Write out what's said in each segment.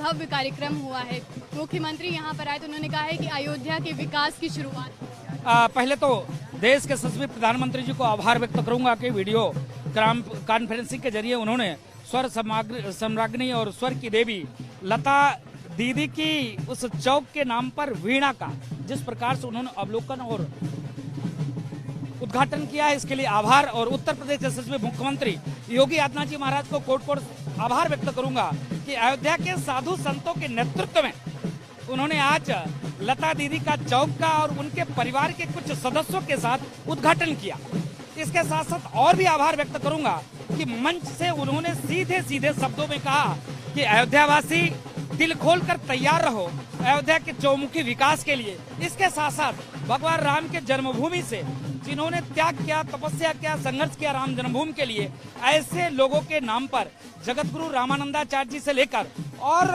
भव्य कार्यक्रम हुआ है। मुख्यमंत्री यहाँ पर आए तो उन्होंने कहा है कि अयोध्या के विकास की शुरुआत। पहले तो देश के यशस्वी प्रधानमंत्री जी को आभार व्यक्त करूंगा कि वीडियो कॉन्फ्रेंसिंग के जरिए उन्होंने स्वर सम्राज्ञी और स्वर की देवी लता दीदी की उस चौक के नाम पर वीणा का जिस प्रकार से उन्होंने अवलोकन और उद्घाटन किया है, इसके लिए आभार। और उत्तर प्रदेश के यशस्वी मुख्यमंत्री योगी आदित्यनाथ जी महाराज को कोट आभार व्यक्त करूंगा कि अयोध्या के साधु संतों के नेतृत्व में उन्होंने आज लता दीदी का चौक का और उनके परिवार के कुछ सदस्यों के साथ उद्घाटन किया। इसके साथ साथ और भी आभार व्यक्त करूंगा कि मंच से उन्होंने सीधे सीधे शब्दों में कहा कि अयोध्यावासी दिल खोलकर तैयार रहो अयोध्या के चौमुखी विकास के लिए। इसके साथ साथ भगवान राम के जन्मभूमि से जिन्होंने त्याग किया, तपस्या किया, संघर्ष किया राम जन्मभूमि के लिए, ऐसे लोगों के नाम पर जगत गुरु रामानंदाचार्य जी से लेकर और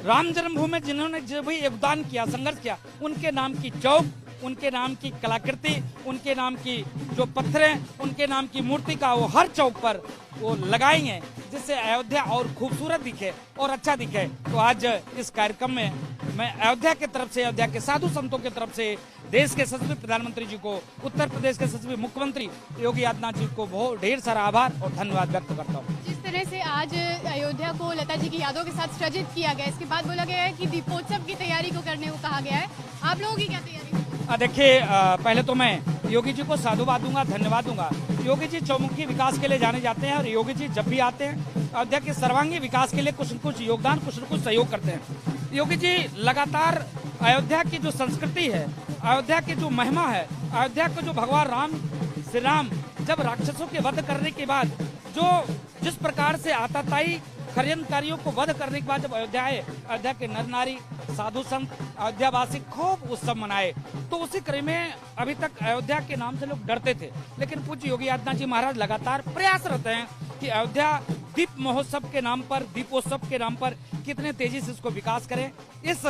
राम जन्मभूमि में जिन्होंने जो भी योगदान किया, संघर्ष किया, उनके नाम की चौक, उनके नाम की कलाकृति, उनके नाम की जो पत्थरें, उनके नाम की मूर्ति का वो हर चौक पर वो लगाएंगे जिससे अयोध्या और खूबसूरत दिखे और अच्छा दिखे। तो आज इस कार्यक्रम में मैं अयोध्या की तरफ से, अयोध्या के साधु संतों की तरफ से देश के यशस्वी प्रधानमंत्री जी को, उत्तर प्रदेश के यशस्वी मुख्यमंत्री योगी आदित्यनाथ जी को बहुत ढेर सारा आभार और धन्यवाद व्यक्त करता हूँ। जिस तरह से आज अयोध्या को लता जी की यादों के साथ सज्जित किया गया, इसके बाद बोला गया है कि दीपोत्सव की तैयारी को करने को कहा गया है। आप लोगों की क्या तैयारी? देखिए, पहले तो मैं योगी जी को साधुवाद दूंगा, धन्यवाद दूंगा। योगी जी चौमुखी विकास के लिए जाने जाते हैं और योगी जी जब भी आते हैं अयोध्या के सर्वांगीण विकास के लिए कुछ न कुछ योगदान, कुछ न कुछ सहयोग करते हैं। योगी जी लगातार अयोध्या की जो संस्कृति है, अयोध्या की जो महिमा है, अयोध्या को जो भगवान राम श्री राम जब राक्षसों के वध करने के बाद जो जिस प्रकार से आतताई षड्यंत्रकारियों को वध करने के बाद जब अयोध्या आए, अयोध्या के नर नारी, साधु संत, अयोध्यावासी खूब उत्सव मनाए। तो उसी क्रम में अभी तक अयोध्या के नाम से लोग डरते थे, लेकिन पूज्य योगी आदित्यनाथ जी महाराज लगातार प्रयासरत हैं कि अयोध्या दीप महोत्सव के नाम पर, दीपोत्सव के नाम पर कितने तेजी से इसको विकास करें। इस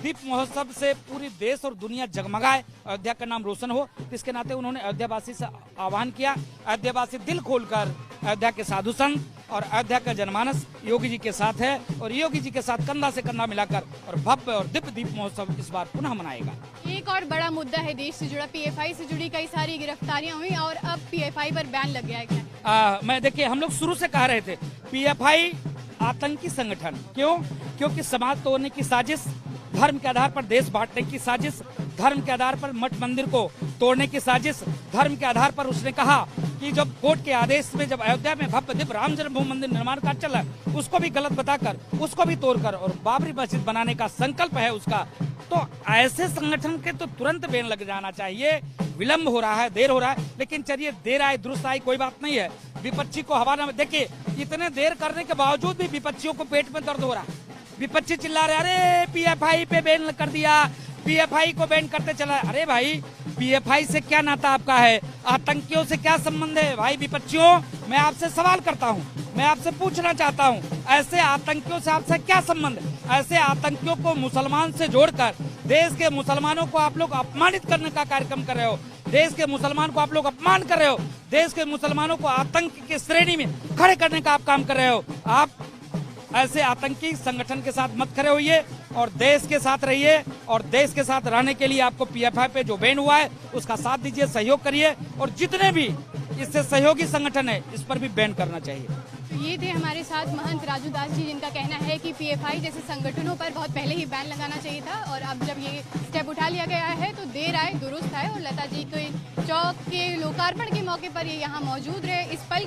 दीप महोत्सव से पूरी देश और दुनिया जगमगाए, अयोध्या का नाम रोशन हो। इसके नाते उन्होंने अयोध्यावासी से आह्वान किया, अयोध्यावासी दिल खोलकर अयोध्या के साधु संत और अयोध्या का जनमानस योगी जी के साथ है और योगी जी के साथ कंधा से कंधा मिलाकर और भव्य और दिव्य दीप महोत्सव इस बार पुनः मनाएगा। एक और बड़ा मुद्दा है देश से जुड़ा, पीएफआई से जुड़ी कई सारी गिरफ्तारियां हुई और अब पीएफआई पर बैन लग गया है क्या? मैं देखिए, हम लोग शुरू से कह रहे थे पीएफआई आतंकी संगठन। क्यों? क्योंकि समाज तोड़ने की साजिश, धर्म के आधार पर देश बांटने की साजिश, धर्म के आधार पर मठ मंदिर को तोड़ने की साजिश, धर्म के आधार पर उसने कहा कि जब कोर्ट के आदेश में जब अयोध्या में भव्य दिव्य राम जन्मभूमि मंदिर निर्माण कार्य चला, उसको भी गलत बताकर, उसको भी तोड़कर और बाबरी मस्जिद बनाने का संकल्प है उसका। तो ऐसे संगठन के तो तुरंत बैन लग जाना चाहिए। विलंब हो रहा है, देर हो रहा है, लेकिन चलिए देर आए दुरुस्त आए, कोई बात नहीं है। विपक्षी को हवा न, देखिए इतने देर करने के बावजूद भी विपक्षियों को पेट में दर्द हो रहा है। विपक्षी चिल्ला रहे, अरे पीएफआई पे बैन कर दिया, पीएफआई को बैन करते चला। अरे भाई, पीएफआई से क्या नाता आपका है? आतंकियों से क्या संबंध है? भाई विपक्षियों, मैं आपसे सवाल करता हूँ, मैं आपसे पूछना चाहता हूँ, ऐसे आतंकियों से आपसे क्या संबंध? ऐसे आतंकियों को मुसलमान से जोड़कर देश के मुसलमानों को आप लोग अपमानित करने का कार्यक्रम कर रहे हो। देश के मुसलमान को आप लोग अपमान कर रहे हो। देश के मुसलमानों को आतंक की श्रेणी में खड़े करने का आप काम कर रहे हो। आप ऐसे आतंकी संगठन के साथ मत खड़े होइए और देश के साथ रहिए। और देश के साथ रहने के लिए आपको पीएफआई पे जो बैन हुआ है उसका साथ दीजिए, सहयोग करिए और जितने भी इससे सहयोगी संगठन है इस पर भी बैन करना चाहिए। तो ये थे हमारे साथ महंत राजू दास जी, जिनका कहना है कि पीएफआई जैसे संगठनों पर बहुत पहले ही बैन लगाना चाहिए था और अब जब ये स्टेप उठा लिया गया है तो देर आए दुरुस्त आए। और लता जी के चौक के लोकार्पण के मौके पर ये यहाँ मौजूद रहे। इस पल